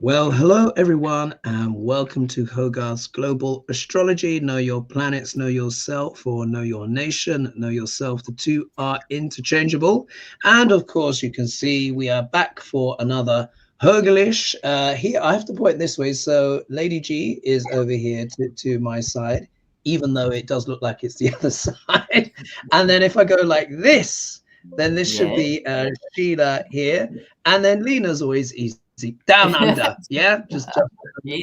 Well, hello everyone, and welcome to HoGaLeSh Global Astrology. Know your planets, know yourself, or know your nation, know yourself. The two are interchangeable. And of course, you can see we are back for another HoGaLeSh. Here, I have to point this way. So Lady G is over here to my side, even though it does look like it's the other side. And then if I go like this, then this should be Sheila here. And then Lena's always easy. Down under, yeah, just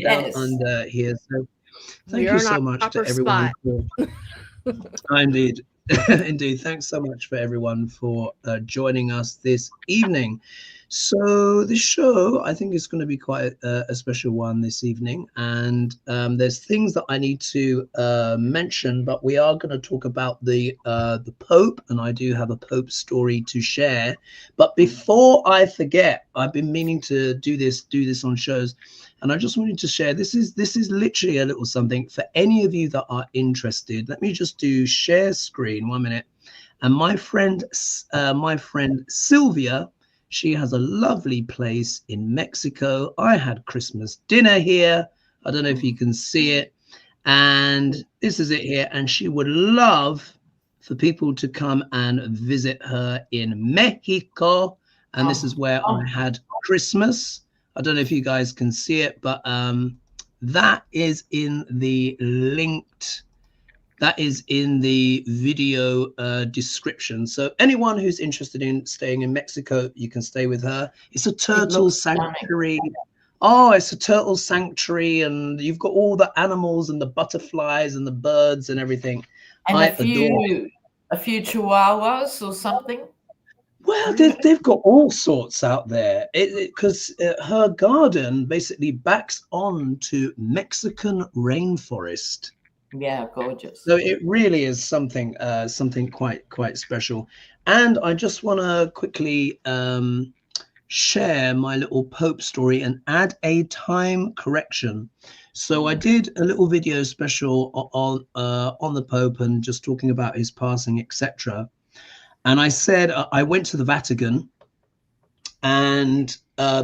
down under here. So thank you so much to everyone. Indeed, indeed. Thanks so much for everyone for joining us this evening. So the show, I think, is going to be quite a special one this evening, and there's things that I need to mention, but we are going to talk about the Pope, and I do have a Pope story to share. But before I forget, I've been meaning to do this on shows, and I just wanted to share. This is literally a little something for any of you that are interested. Let me just do share screen 1 minute, and my friend Sylvia. She has a lovely place in Mexico. I had Christmas dinner here. I don't know if you can see it. And this is it here. And she would love for people to come and visit her in Mexico. And this is where I had Christmas. I don't know if you guys can see it, but that is in the linked. That is in the video description. So anyone who's interested in staying in Mexico, you can stay with her. It's a turtle sanctuary. Oh, it's a turtle sanctuary, and you've got all the animals and the butterflies and the birds and everything. And a few chihuahuas or something. Well, they've got all sorts out there, because her garden basically backs on to Mexican rainforest. Yeah, gorgeous. So it really is something quite special. And I just want to quickly share my little Pope story and add a time correction. So I did a little video special on the Pope and just talking about his passing, etc. And I said I went to the Vatican, and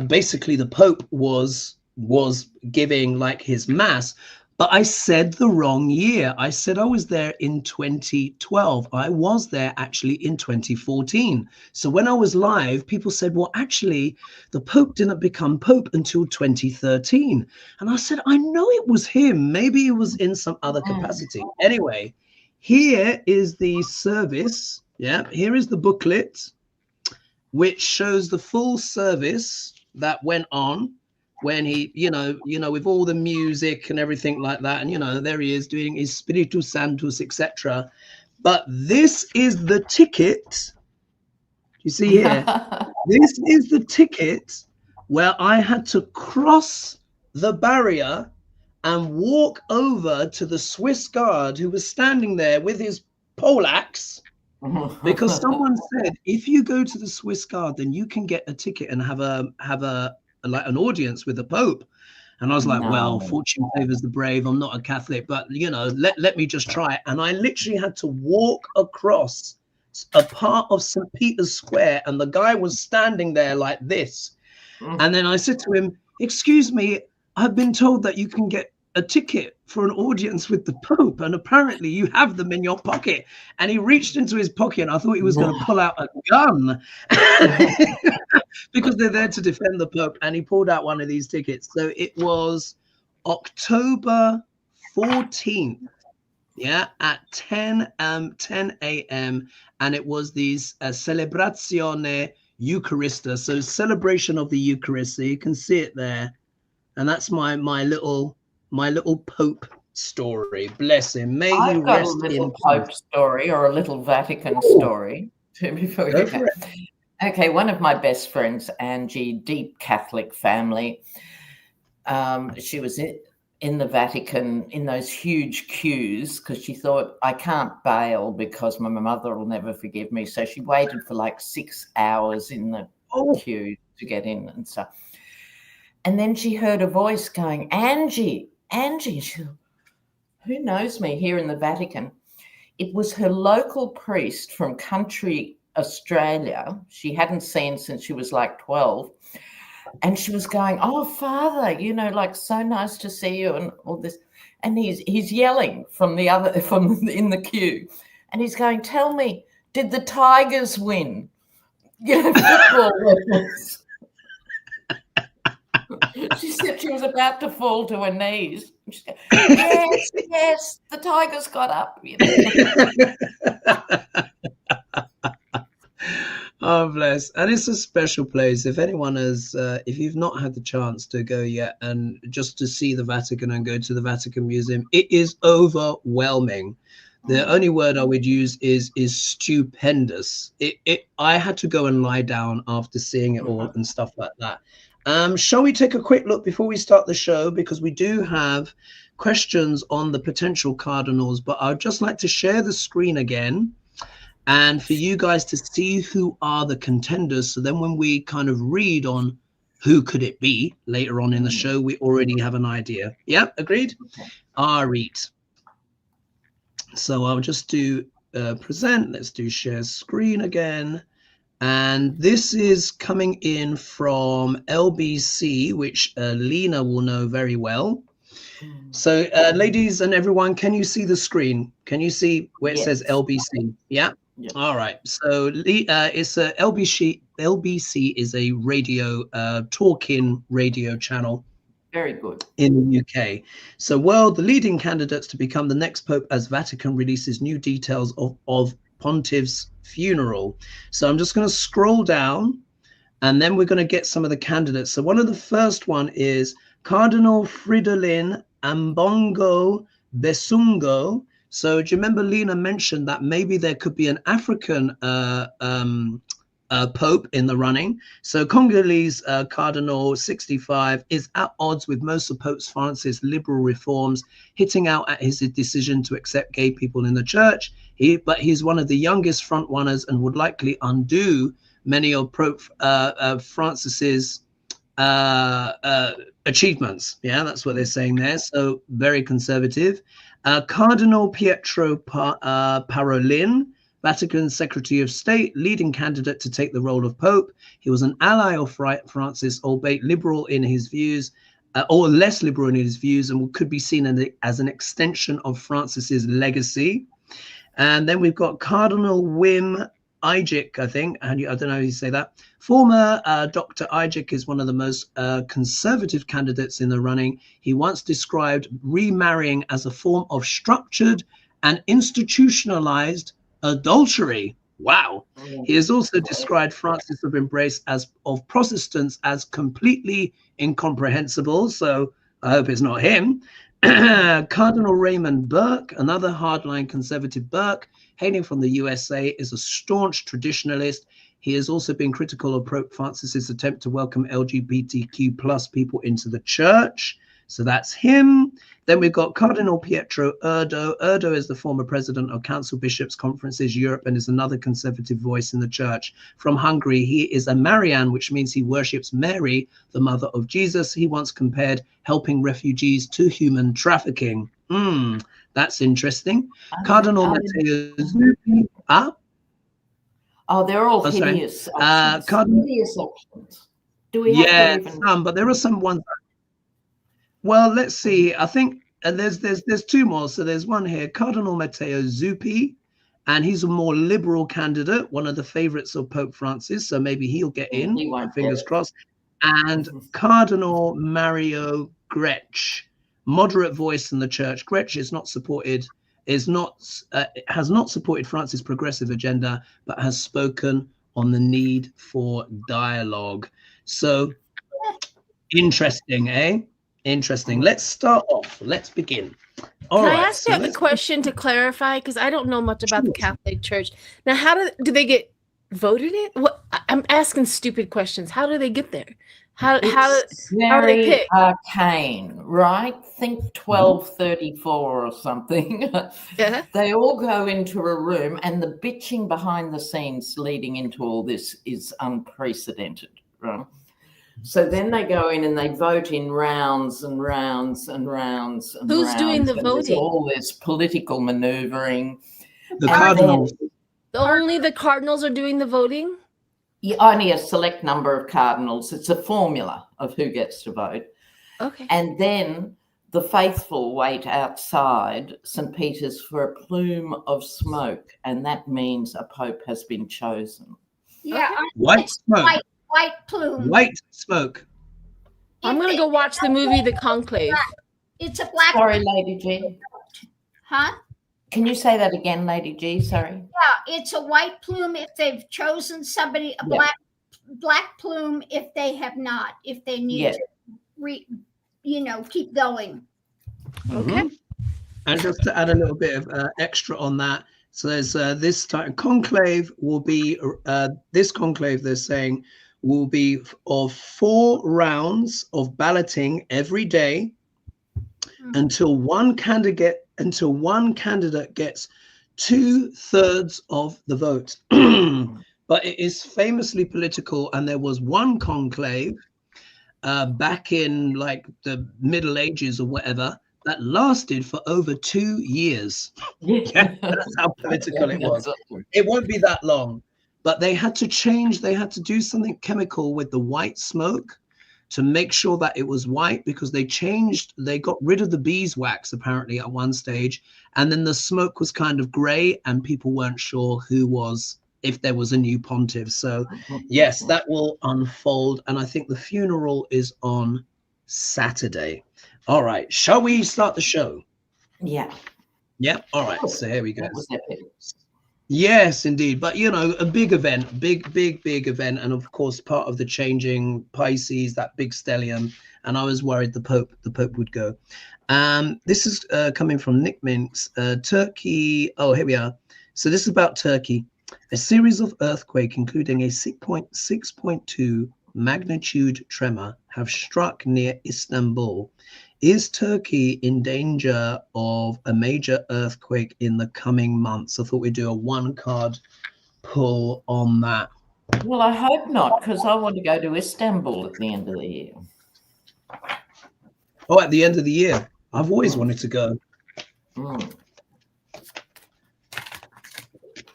basically the Pope was giving like his mass. But I said the wrong year. I said I was there in 2012. I was there actually in 2014. So when I was live, people said, well, actually, the Pope didn't become Pope until 2013. And I said, I know it was him. Maybe it was in some other capacity. Anyway, here is the service. Yeah, here is the booklet, which shows the full service that went on when he, with all the music and everything like that. And, there he is doing his Spiritus Sanctus, etc. But this is the ticket. You see here, this is the ticket where I had to cross the barrier and walk over to the Swiss guard who was standing there with his poleaxe, because someone said, if you go to the Swiss guard, then you can get a ticket and have like an audience with the Pope. And I was like, well, fortune favors the brave. I'm not a Catholic, but let me just try it. And I literally had to walk across a part of St. Peter's Square, and the guy was standing there like this. And then I said to him, excuse me, I've been told that you can get a ticket for an audience with the Pope, and apparently you have them in your pocket. And he reached into his pocket, and I thought he was going to pull out a gun because they're there to defend the Pope. And he pulled out one of these tickets. So it was October 14th, at 10 a.m. And it was these Celebrazione Eucharista, so celebration of the Eucharist. So you can see it there. And that's my little Pope story. Bless him. May he rest in peace. I've got a little Pope story, or a little Vatican story. Before you go. Okay, one of my best friends, Angie, deep Catholic family. She was in the Vatican in those huge queues because she thought, I can't bail because my mother will never forgive me. So she waited for like 6 hours in the queue to get in and stuff. And then she heard a voice going, Angie. Who knows me here in the Vatican? It was her local priest from country Australia. She hadn't seen since she was like 12. And she was going, "Oh, Father, like so nice to see you," and all this. And he's yelling from in the queue, and he's going, "Tell me, did the Tigers win?" Football reference. She said she was about to fall to her knees. She said, yes, the Tigers got up. Oh, bless. And it's a special place. If anyone if you've not had the chance to go yet and just to see the Vatican and go to the Vatican Museum, it is overwhelming. The only word I would use is stupendous. I had to go and lie down after seeing it all and stuff like that. Shall we take a quick look before we start the show? Because we do have questions on the potential cardinals, but I'd just like to share the screen again and for you guys to see who are the contenders. So then when we kind of read on who could it be later on in the show, we already have an idea. Yeah, agreed? All right. So I'll just do present. Let's do share screen again. And this is coming in from LBC, which Lena will know very well. So ladies and everyone, can you see the screen? Can you see where it says LBC? Yeah. Yes. All right. So it's a LBC is a radio talk-in radio channel. Very good. In the UK. So the leading candidates to become the next pope as Vatican releases new details of Pontiff's funeral. So I'm just going to scroll down and then we're going to get some of the candidates. So one of the first one is Cardinal Fridolin Ambongo Besungo. So do you remember Lena mentioned that maybe there could be an African Pope in the running? So Congolese Cardinal 65 is at odds with most of Pope Francis' liberal reforms, hitting out at his decision to accept gay people in the church. But he's one of the youngest front runners and would likely undo many of Pope Francis's achievements. Yeah, that's what they're saying there. So very conservative. Cardinal Pietro Parolin, Vatican Secretary of State, leading candidate to take the role of Pope. He was an ally of Francis, albeit liberal in his views, or less liberal in his views, and could be seen as an extension of Francis's legacy. And then we've got Cardinal Wim Ijik, I think. I don't know how you say that. Former Dr. Ijik is one of the most conservative candidates in the running. He once described remarrying as a form of structured and institutionalized adultery. Wow. He has also described Francis of embrace of Protestants as completely incomprehensible. So I hope it's not him. Cardinal Raymond Burke, another hardline conservative Burke, hailing from the USA, is a staunch traditionalist. He has also been critical of Pope Francis's attempt to welcome LGBTQ+ people into the church. So that's him. Then we've got Cardinal Pietro Urdo. Urdo is the former president of Council Bishops Conferences Europe and is another conservative voice in the church. From Hungary, he is a Marian, which means he worships Mary, the mother of Jesus. He once compared helping refugees to human trafficking. That's interesting. Cardinal Matteo Zuppi. Oh, they're all hideous. Hideous options. Do we have to even... some, but there are some ones. Well, let's see. I think there's two more. So there's one here, Cardinal Matteo Zuppi, and he's a more liberal candidate, one of the favorites of Pope Francis. So maybe he'll get in. Fingers crossed. And Cardinal Mario Grech, moderate voice in the church. Grech is not supported. Has not supported Francis' progressive agenda, but has spoken on the need for dialogue. So interesting, eh? Interesting. Let's start off. Let's begin. Can I ask you a question to clarify? Because I don't know much about the Catholic Church. Now, how do they get voted in? What, I'm asking stupid questions. How do they get there? How are they picked? Arcane, right? Think 1234 or something. Yeah. They all go into a room, and the bitching behind the scenes leading into all this is unprecedented, right? So then they go in and they vote in rounds and rounds and rounds. And Who's rounds, doing the and voting? There's all this political maneuvering. The cardinals. Only the cardinals are doing the voting? only a select number of cardinals. It's a formula of who gets to vote. Okay. And then the faithful wait outside St. Peter's for a plume of smoke, and that means a pope has been chosen. Yeah, Okay. White smoke. White plume. White smoke. I'm gonna go watch the movie The Conclave. It's a black. Sorry, Lady G. Huh? Can you say that again, Lady G? Sorry. Yeah, it's a white plume if they've chosen somebody. A black plume if they have not. If they need to, keep going. Okay. And just to add a little bit of extra on that, so there's this time conclave will be this conclave they're saying will be of 4 rounds of balloting every day until one candidate gets 2/3 of the vote. But it is famously political, and there was one conclave back in like the Middle Ages or whatever that lasted for over 2 years. Yeah, that's how political it was. It won't be that long, but they had to change. They had to do something chemical with the white smoke to make sure that it was white, because they got rid of the beeswax apparently at one stage, and then the smoke was kind of gray and people weren't sure if there was a new pontiff. So yes, that will unfold, and I think the funeral is on Saturday. All right, shall we start the show? Yeah. All right, so here we go. That was epic. Yes, indeed. But a big event, big event, and of course part of the changing Pisces, that big stellium. And I was worried the Pope would go. This is coming from Nick Minks, Turkey. Oh, here we are. So this is about Turkey. A series of earthquakes, including a 6.2 magnitude tremor, have struck near Istanbul. Is Turkey in danger of a major earthquake in the coming months? I thought we'd do a 1-card pull on that. Well, I hope not, because I want to go to Istanbul at the end of the year. Oh, at the end of the year. I've always wanted to go. And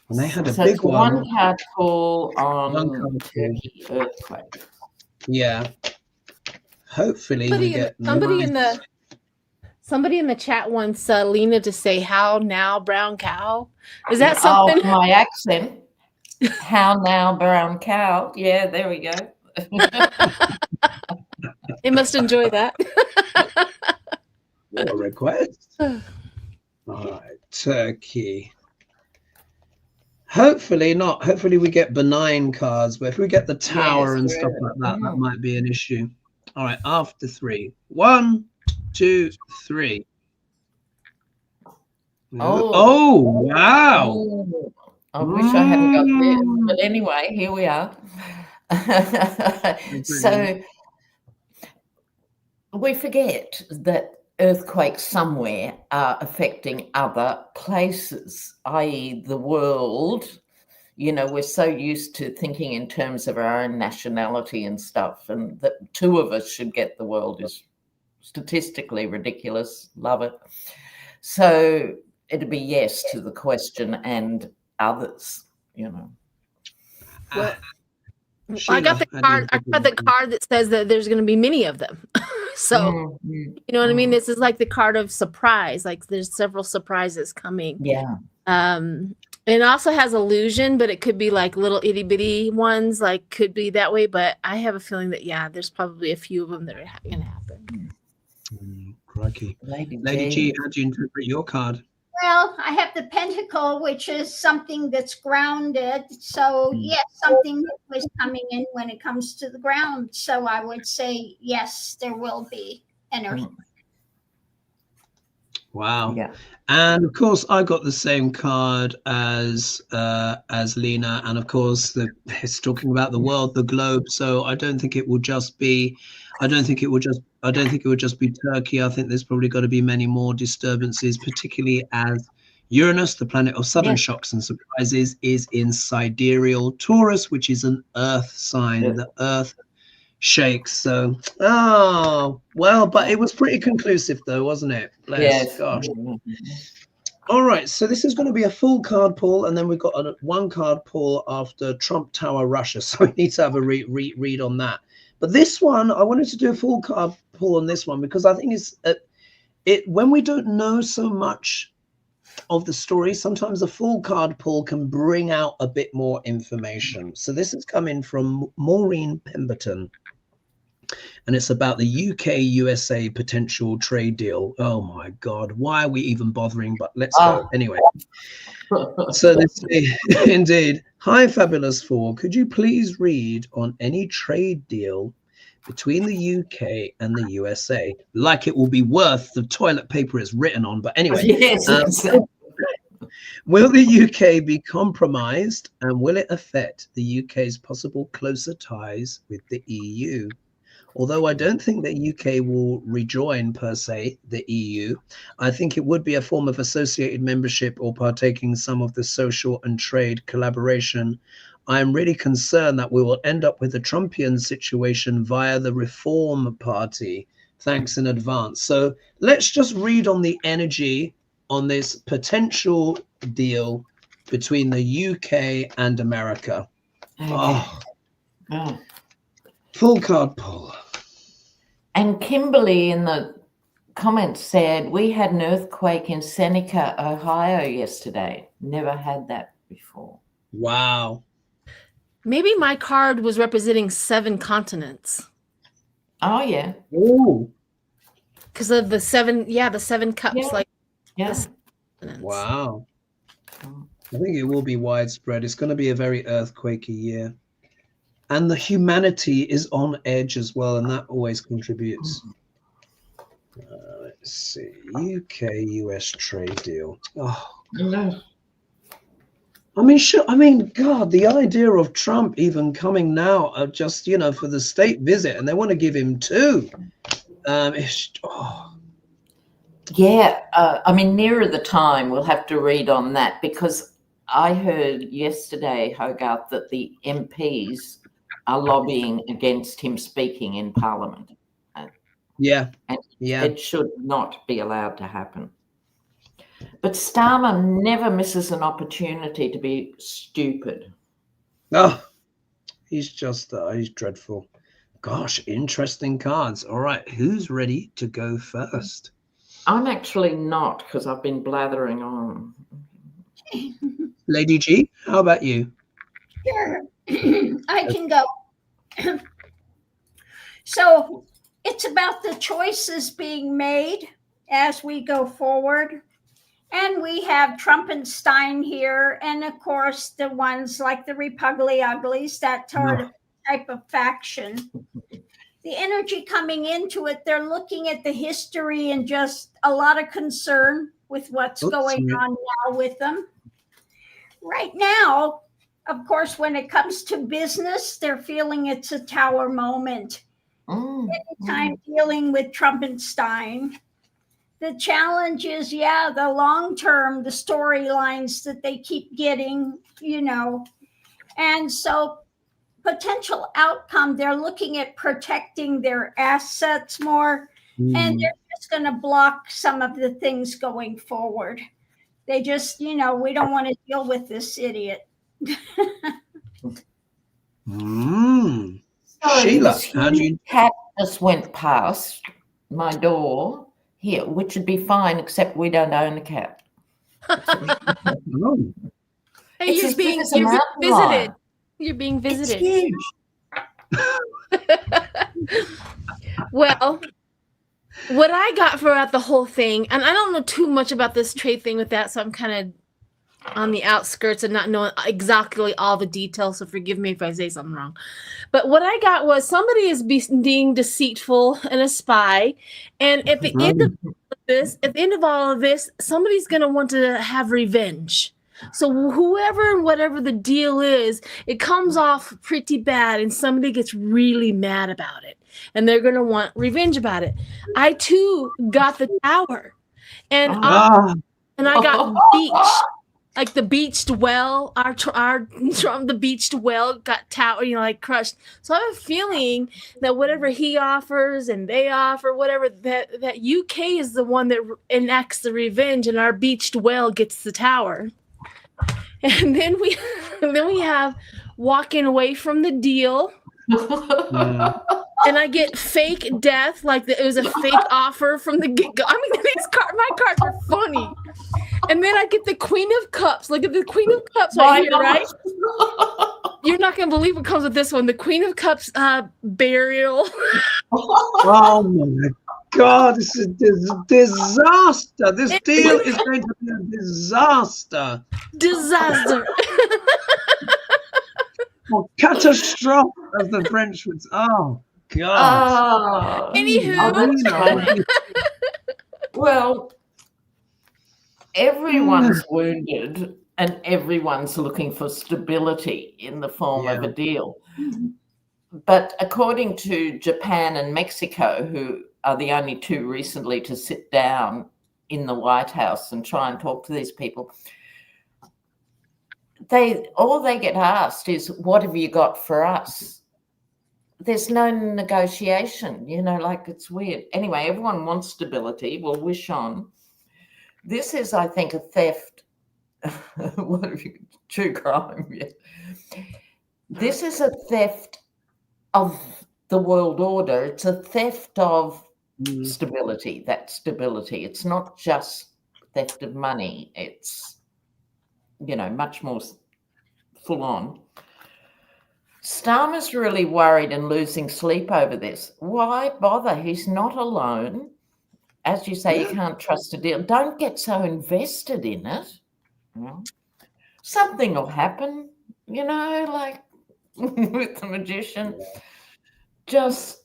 they had a big one. 1-card pull on Turkey earthquake. Yeah. Hopefully we get somebody in the chat wants Lena to say "How now, brown cow." Is that something? Oh, my accent. How now, brown cow. Yeah, there we go. They must enjoy that. What a request. All right, Turkey. Hopefully not. Hopefully we get benign cards, but if we get the tower and stuff like that, that might be an issue. All right, after 3. 1, 2, 3. Oh wow. Oh, I wish I hadn't got there. But anyway, here we are. So we forget that earthquakes somewhere are affecting other places, i.e. the world. We're so used to thinking in terms of our own nationality and stuff, and that 2 of us should get the world is statistically ridiculous. Love it. So it'd be yes to the question and others, Well, I got the card. I got the card that says that there's going to be many of them. So you know what I mean? This is like the card of surprise. Like there's several surprises coming. Yeah. It also has illusion, but it could be like little itty bitty ones, like could be that way. But I have a feeling that, there's probably a few of them that are going to happen. Crikey. Lady G, how do you interpret your card? Well, I have the pentacle, which is something that's grounded. So yes, something was coming in when it comes to the ground. So I would say, yes, there will be an earthquake. Wow. Yeah. And of course I got the same card as Lena, and of course it's talking about the world, the globe. So I don't think it will just be Turkey. I think there's probably got to be many more disturbances, particularly as Uranus, the planet of sudden shocks and surprises, is in sidereal Taurus, which is an earth sign. The earth shakes. So, but it was pretty conclusive though, wasn't it? Bless. Yes. Gosh. All right, so this is going to be a full card pull, and then we've got a one card pull after Trump Tower Russia. So we need to have a read on that. But this one, I wanted to do a full card pull on this one because I think it's when we don't know so much of the story, sometimes a full card pull can bring out a bit more information. So this is coming from Maureen Pemberton. And it's about the UK-USA potential trade deal. Oh my God, why are we even bothering? But let's go anyway. So this indeed. Hi, Fabulous Four. Could you please read on any trade deal between the UK and the USA? Like it will be worth the toilet paper it's written on. But anyway, yes, will the UK be compromised, and will it affect the UK's possible closer ties with the EU? Although I don't think the UK will rejoin, per se, the EU, I think it would be a form of associated membership or partaking some of the social and trade collaboration. I am really concerned that we will end up with a Trumpian situation via the Reform Party. Thanks in advance. So let's just read on the energy on this potential deal between the UK and America. Okay. Full card pull. And Kimberly in the comments said, we had an earthquake in Seneca, Ohio yesterday. Never had that before. Wow. Maybe my card was representing 7 continents. Oh, yeah. Ooh. Because of the 7, the 7 cups. Wow. I think it will be widespread. It's going to be a very earthquakey year. And the humanity is on edge as well, and that always contributes. Let's see. UK-US trade deal. Oh, no. I mean, God, the idea of Trump even coming now, just, for the state visit, and they want to give him 2. Yeah, I mean, nearer the time, we'll have to read on that, because I heard yesterday, HoGaLeSh, that the MPs are lobbying against him speaking in Parliament. And it should not be allowed to happen. But Starmer never misses an opportunity to be stupid. Oh, he's just, he's dreadful. Gosh, interesting cards. All right, who's ready to go first? I'm actually not, because I've been blathering on. Lady G, how about you? Sure. I can go. So it's about the choices being made as we go forward. And we have Trumpenstein here. And of course, the ones like the Repugly Uglies, that type of faction. The energy coming into it, they're looking at the history and just a lot of concern with what's going on now with them. Right now, of course, when it comes to business, they're feeling it's a tower moment. Anytime dealing with Trumpenstein, the challenge is, the long term, the storylines that they keep getting, and so potential outcome, they're looking at protecting their assets more, and they're just going to block some of the things going forward. They just, we don't want to deal with this idiot. Sheila, how do you? Cat just went past my door here, which would be fine, except we don't own a cat. Hey, you're being visited. You're being visited. It's huge. Well, what I got throughout the whole thing, and I don't know too much about this trade thing with that, so I'm kind of on the outskirts and not knowing exactly all the details, so forgive me if I say something wrong. But what I got was somebody is being deceitful and a spy, and at the end of all of this, somebody's going to want to have revenge. So whoever and whatever the deal is, it comes off pretty bad, and somebody gets really mad about it, and they're going to want revenge about it. I too got the Tower, and I got Beach. like the beached well, our the beached well got like crushed. So I have a feeling that whatever he offers and they offer, whatever, that UK is the one that enacts the revenge, and our beached well gets the tower. And then we have walking away from the deal. And I get fake death, like it was a fake offer from the get-go. I mean, my cards are funny. And then I get the Queen of Cups. Look at the Queen of Cups right here, right? You're not going to believe what comes with this one. The Queen of Cups burial. Oh, my God. This is a disaster. This deal is going to be a disaster. Disaster. Or catastrophe, as the French would say. Oh, God. Anywho. Well, everyone's wounded and everyone's looking for stability in the form of a deal. But according to Japan and Mexico, who are the only two recently to sit down in the White House and try and talk to these people, all they get asked is, what have you got for us? There's no negotiation, like it's weird. Anyway, everyone wants stability. We'll wish on. This is, I think, a theft. What have you, true crime? Yeah. This is a theft of the world order. It's a theft of stability, that stability. It's not just theft of money. It's, much more full on. Starmer's really worried and losing sleep over this. Why bother? He's not alone. As you say, you can't trust a deal. Don't get so invested in it. Something will happen, like with the magician. Just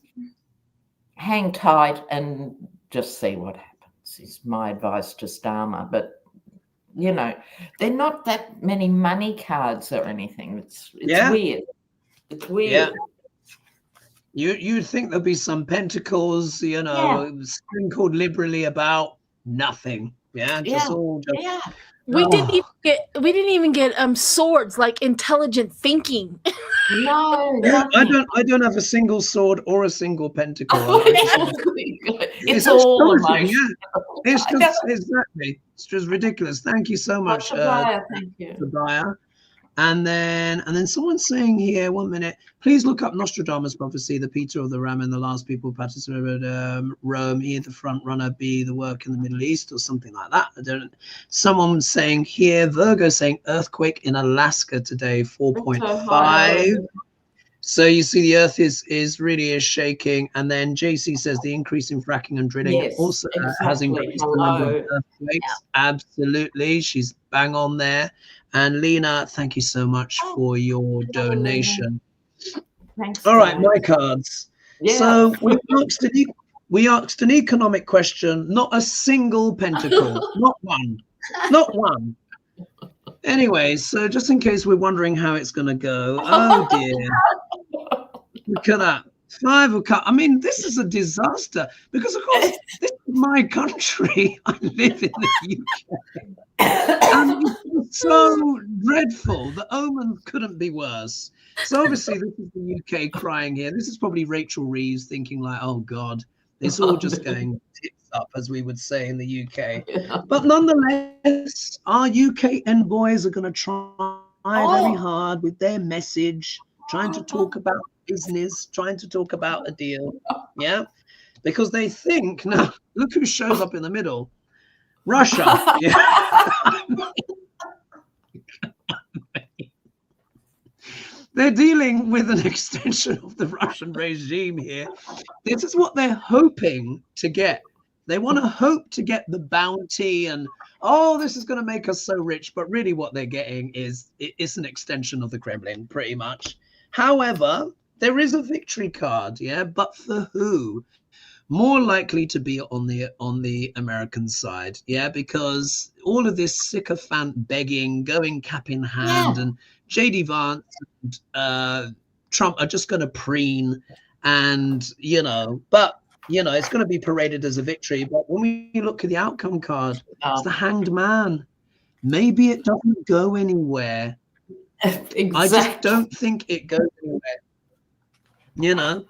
hang tight and just see what happens is my advice to Starmer. But, they're not that many money cards or anything. It's weird. It's weird. Yeah. You'd think there'd be some pentacles, sprinkled liberally about nothing. We didn't even get swords, like intelligent thinking. No, I don't have a single sword or a single pentacle. It's all emotion. It's just exactly. It's just ridiculous. Thank you so much, thank you. Tobiah. And then someone's saying here, 1 minute, please look up Nostradamus' prophecy, the Peter of the Ram and the last people participated Rome, E the front runner, B the work in the Middle East, or something like that. I don't. Someone's saying here, Virgo saying earthquake in Alaska today, 4.5. So you see the earth is really shaking. And then JC says the increase in fracking and drilling also has increased the number of earthquakes. Absolutely. She's bang on there. And Lena, thank you so much for your donation. Thanks. All right, my cards. Yeah. So we asked an economic question, not a single pentacle, not one. Anyway, so just in case we're wondering how it's going to go, oh dear, look at that. 5 of Cups. I mean, this is a disaster because, of course, this is my country. I live in the UK. And it's so dreadful. The omen couldn't be worse. So obviously, this is the UK crying here. This is probably Rachel Reeves thinking like, oh, God, it's all just going tits up, as we would say in the UK. Yeah. But nonetheless, our UK envoys are going to try very hard with their message, trying to talk about business, trying to talk about a deal, because they think, now look who shows up in the middle, Russia. They're dealing with an extension of the Russian regime here. This is what they're hoping to get. They want to hope to get the bounty and, oh, this is going to make us so rich, but really what they're getting is it's an extension of the Kremlin, pretty much. However, there is a victory card, but for who? More likely to be on the American side, because all of this sycophant begging, going cap in hand, and JD Vance and Trump are just going to preen, and but it's going to be paraded as a victory. But when we look at the outcome card, it's the Hanged Man. maybe it doesn't go anywhere. Exactly. I just don't think it goes anywhere. You know,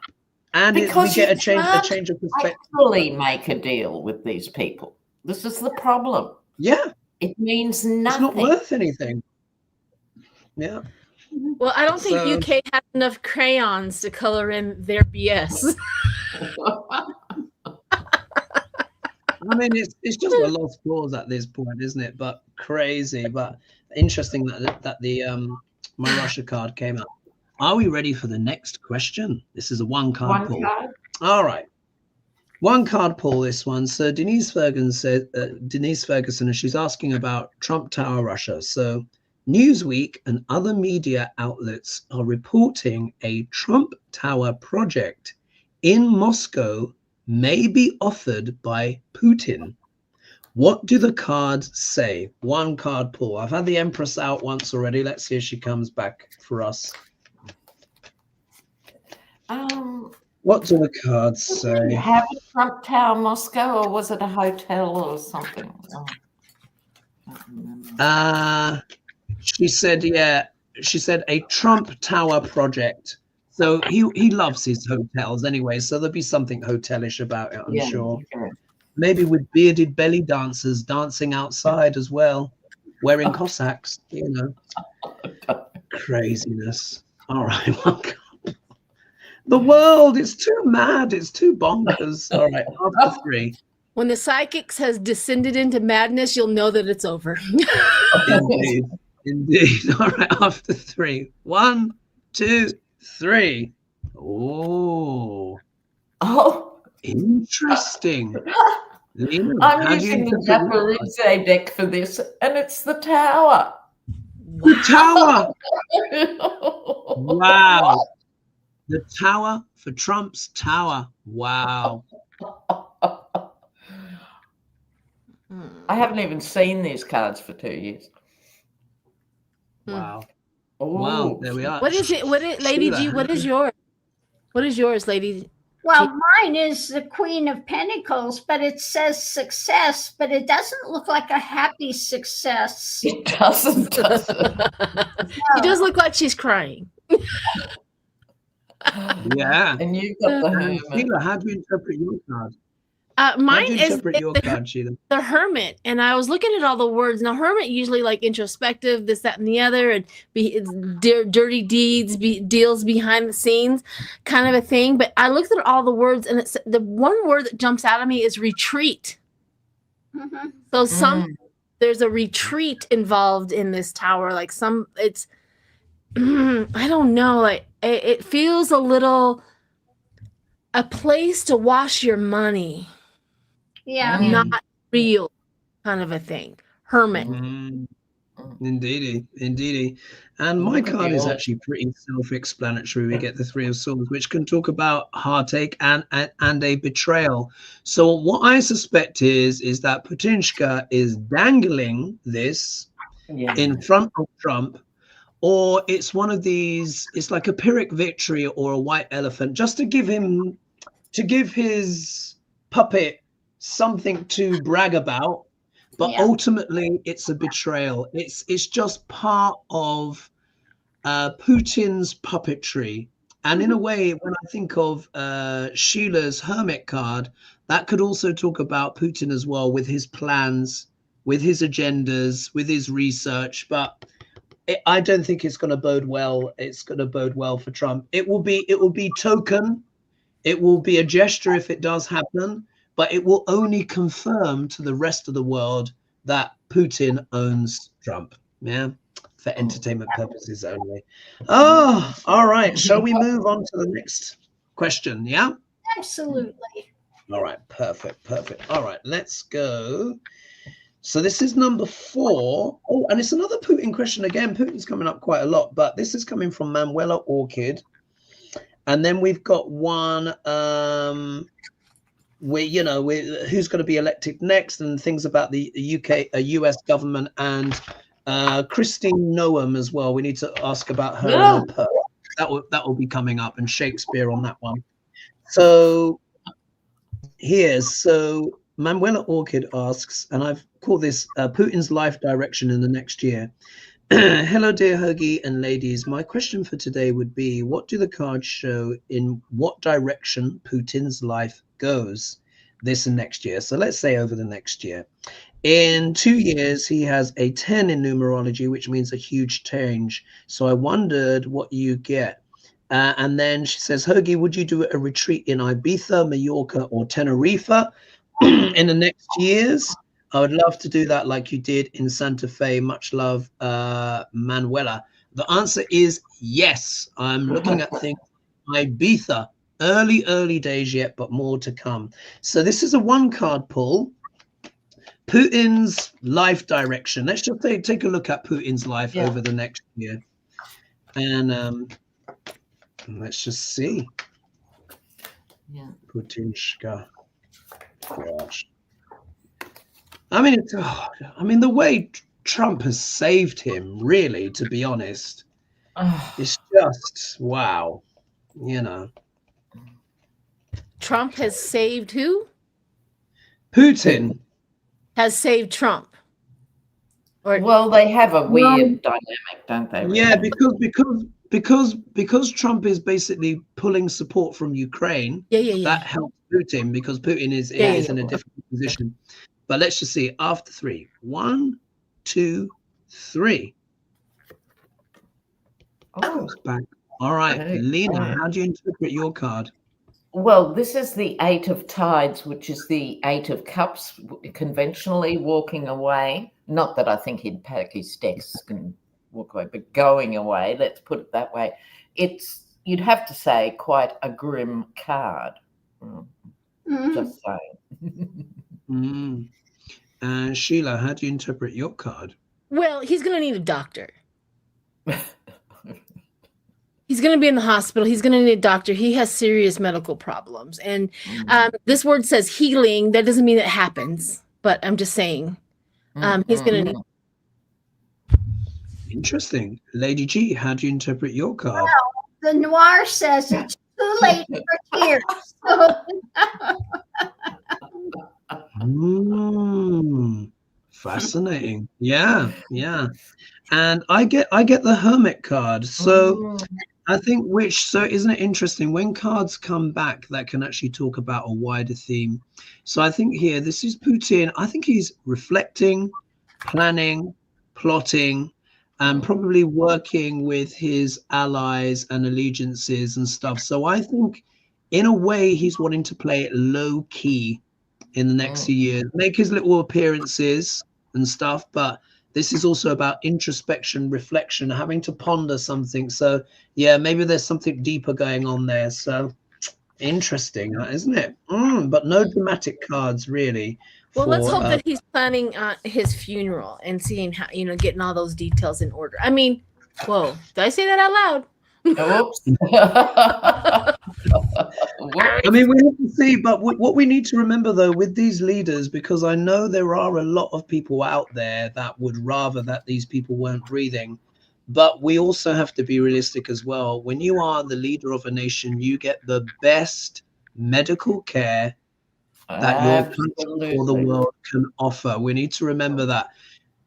and we get a change of perspective. Actually, make a deal with these people. This is the problem. Yeah, it means nothing. It's not worth anything. Yeah. Well, I don't think UK has enough crayons to color in their BS. I mean, it's just a lost cause at this point, isn't it? But crazy, but interesting that the my Russia card came up. Are we ready for the next question? This is a one card pull. All right, one card pull. This one. So Denise Ferguson, and she's asking about Trump Tower, Russia. So Newsweek and other media outlets are reporting a Trump Tower project in Moscow may be offered by Putin. What do the cards say? One card pull. I've had the Empress out once already. Let's see if she comes back for us. What do the cards say? Have a Trump Tower Moscow, or was it a hotel or something? She said, yeah, she said a Trump Tower project. So he loves his hotels anyway, so there'll be something hotelish about it, I'm sure. Okay. Maybe with bearded belly dancers dancing outside as well, wearing Cossacks, you know. Craziness. All right. The world is too mad. It's too bonkers. All right. After 3. When the psychics has descended into madness, you'll know that it's over. Indeed. Indeed. All right. After 3. 1, 2, 3. Oh. Interesting. Lena, I'm using the Degrasse deck for this, and it's the Tower. The Tower. Wow. The Tower for Trump's Tower. Wow. I haven't even seen these cards for 2 years. Wow. Wow, there we are. What is it? Lady G, what is yours? What is yours, Lady? Well, mine is the Queen of Pentacles, but it says success, but it doesn't look like a happy success. It doesn't, does it? It does look like she's crying. Yeah. And you've got the Hermit. Sheila, how do you interpret your card? Mine is the Hermit, and I was looking at all the words. Now, Hermit usually like introspective, this, that, and the other, and dirty deeds, deals behind the scenes, kind of a thing. But I looked at all the words, and it's the one word that jumps out at me is retreat. Mm-hmm. So there's a retreat involved in this tower. Like it's I don't know. Like it feels a little a place to wash your money. Yeah. Not real kind of a thing. Hermit. Indeedy. And my card is actually pretty self-explanatory. We get the 3 of Swords, which can talk about heartache and a betrayal. So what I suspect is that Putinshka is dangling this in front of Trump, or it's one of these, it's like a Pyrrhic victory or a white elephant, just to give his puppet something to brag about, but ultimately it's a betrayal. It's just part of Putin's puppetry. And in a way, when I think of Sheila's Hermit card, that could also talk about Putin as well, with his plans, with his agendas, with his research. But I don't think it's going to bode well. It's going to bode well for Trump. It will be token. It will be a gesture if it does happen, but it will only confirm to the rest of the world that Putin owns Trump. Yeah, for entertainment purposes only. Oh, all right. Shall we move on to the next question? Yeah? Absolutely. All right. Perfect. All right. Let's go. So this is number 4. Oh, and it's another Putin question again. Putin's coming up quite a lot, but this is coming from Manuela Orchid. And then we've got one where, who's going to be elected next, and things about the US government, and Kristi Noem as well. We need to ask about her. Yeah. That will be coming up, and Shakespeare on that one. So Manuela Orchid asks, and I've called this Putin's life direction in the next year. Hello, dear Hoagie and ladies. My question for today would be, what do the cards show in what direction Putin's life goes this and next year? So let's say over the next year. In 2 years, he has a 10 in numerology, which means a huge change. So I wondered what you get. And then she says, Hoagie, would you do a retreat in Ibiza, Mallorca, or Tenerife in the next years? I would love to do that like you did in Santa Fe. Much love, Manuela. The answer is yes. I'm looking at things Ibiza. Early days yet, but more to come. So this is a one-card pull. Putin's life direction. Let's just take a look at Putin's life over the next year. And let's just see. Yeah. Putinshka. Gosh. I mean, the way Trump has saved him, really, to be honest, it's just wow. You know. Trump has saved who? Putin has saved Trump. Or well, they have a weird dynamic, don't they? Really? Yeah, because Trump is basically pulling support from Ukraine. That helps Putin because Putin is in a difficult position. But let's just see after 3. 1, 2, 3. Oh, back. All right, Lena, how do you interpret your card? Well, this is the 8 of Tides, which is the 8 of Cups, conventionally walking away. Not that I think he'd pack his decks and walk away, but going away, let's put it that way. It's, you'd have to say, quite a grim card. Just saying. Sheila, how do you interpret your card? Well, he's going to need a doctor. He's going to be in the hospital. He's going to need a doctor. He has serious medical problems. And this word says healing. That doesn't mean it happens, but I'm just saying he's going to need. Interesting. Lady G, how do you interpret your card? Well, the noir says it's too late for tears. Fascinating. Yeah. And I get the Hermit card. So I think isn't it interesting when cards come back that can actually talk about a wider theme? So I think here, this is Putin. I think he's reflecting, planning, plotting, and probably working with his allies and allegiances and stuff. So I think in a way, he's wanting to play it low key in the next few years, make his little appearances and stuff. But this is also about introspection, reflection, having to ponder something. So yeah, maybe there's something deeper going on there. So interesting, isn't it? But no dramatic cards really. Well, let's hope that he's planning his funeral and seeing how, getting all those details in order. I mean, whoa, did I say that out loud? Oops. I mean, we have to see, but what we need to remember though with these leaders, because I know there are a lot of people out there that would rather that these people weren't breathing, but we also have to be realistic as well. When you are the leader of a nation, you get the best medical care that your country or the world can offer. We need to remember that.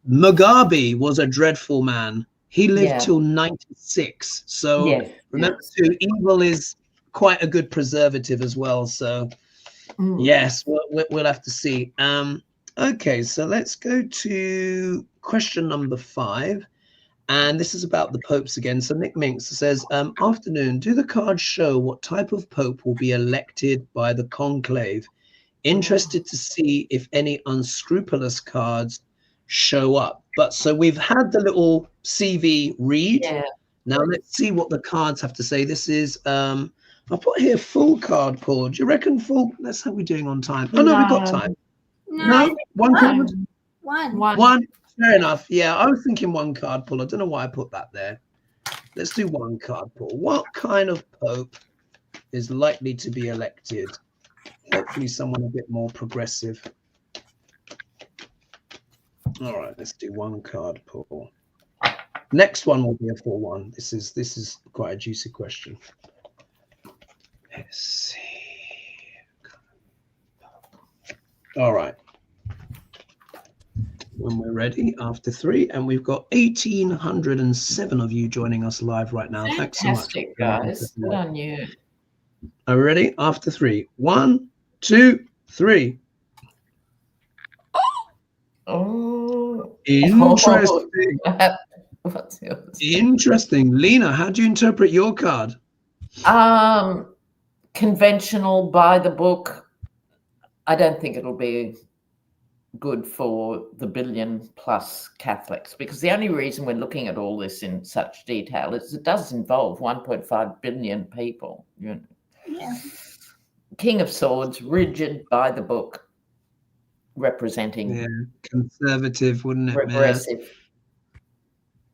Mugabe was a dreadful man. He lived till 96. So remember too, evil is quite a good preservative as well. So yes, we'll have to see. Okay, so let's go to question number 5. And this is about the popes again. So Nick Minks says, afternoon, do the cards show what type of pope will be elected by the conclave? Interested to see if any unscrupulous cards show up. But so we've had the little CV read. Now let's see what the cards have to say. This is I put here full card pull. Do you reckon full? Let's how we're doing on time. Oh no, we've got time. No, one card. One. Fair enough. Yeah, I was thinking one card pull. I don't know why I put that there. Let's do one card pull. What kind of pope is likely to be elected? Hopefully someone a bit more progressive. All right, let's do one card pull. Next one will be a full one. This is quite a juicy question. Let's see. All right. When we're ready, after 3, and we've got 1,807 of you joining us live right now. Thanks so much. Fantastic, guys. Good on you. Are we ready? After 3. 1, 2, 3. Oh. Interesting. What's yours? Interesting. Lena, how do you interpret your card? Conventional, by the book. I don't think it'll be good for the billion-plus Catholics, because the only reason we're looking at all this in such detail is it does involve 1.5 billion people. You know. Yeah. King of Swords, rigid, by the book, representing conservative, wouldn't it? Regressive. Yeah.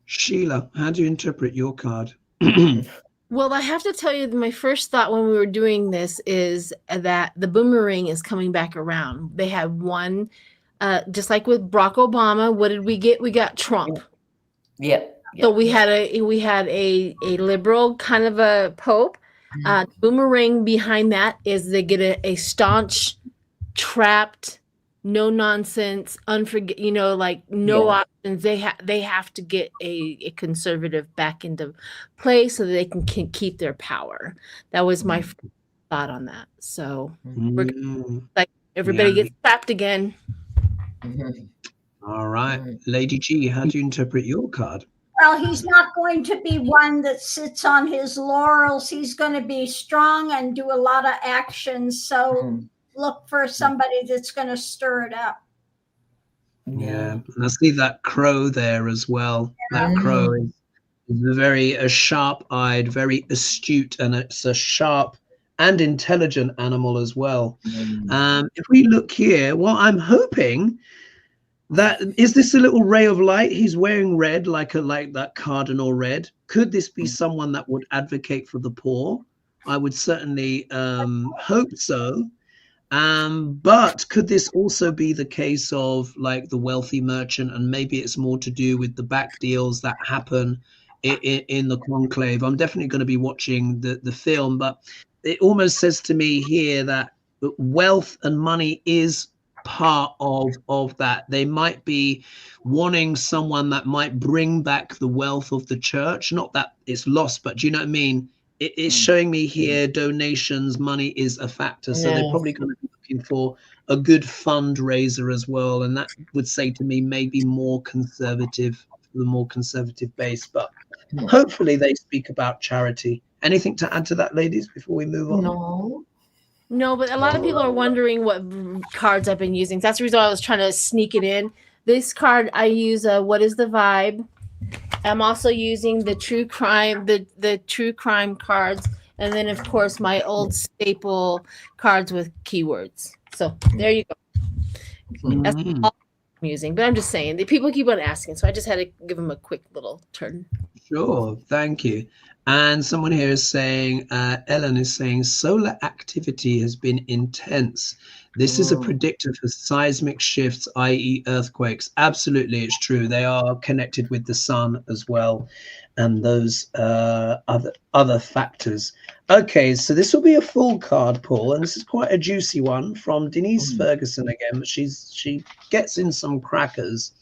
Sheila, how do you interpret your card? Well, I have to tell you, my first thought when we were doing this is that the boomerang is coming back around. They had one, just like with Barack Obama. What did we get? We got Trump. Yeah. So we had a liberal kind of a pope. Boomerang behind that is they get a staunch, trapped, no nonsense, no options. They have to get a conservative back into place so that they can keep their power. That was my thought on that. So we're like everybody gets trapped again. All right, Lady G, how do you interpret your card? Well, he's not going to be one that sits on his laurels. He's going to be strong and do a lot of actions. So look for somebody that's going to stir it up. Yeah, and I see that crow there as well. That crow is a sharp-eyed, very astute, and it's a sharp and intelligent animal as well. If we look here, well, I'm hoping that is this a little ray of light. He's wearing red, like that cardinal red. Could this be someone that would advocate for the poor? I would certainly hope so. But could this also be the case of like the wealthy merchant, and maybe it's more to do with the back deals that happen in the conclave? I'm definitely going to be watching the film, but it almost says to me here that wealth and money is part of that. They might be wanting someone that might bring back the wealth of the church. Not that it's lost, but do you know what I mean? It's showing me here donations, money is a factor. So they're probably going to be looking for a good fundraiser as well. And that would say to me maybe more conservative, the more conservative base. But hopefully they speak about charity. Anything to add to that, ladies, before we move on? No, but a lot of people are wondering what cards I've been using. That's the reason why I was trying to sneak it in. This card, I use What is the Vibe? I'm also using the true crime, the true crime cards, and then of course my old staple cards with keywords. So there you go. That's all I'm using. But I'm just saying, the people keep on asking, so I just had to give them a quick little turn. Sure, thank you. And someone here is saying, Ellen is saying, solar activity has been intense. This is a predictor for seismic shifts, i.e. earthquakes. Absolutely, it's true. They are connected with the sun as well, and those other factors. Okay, so this will be a full card pull, and this is quite a juicy one from Denise Ferguson again, but she gets in some crackers.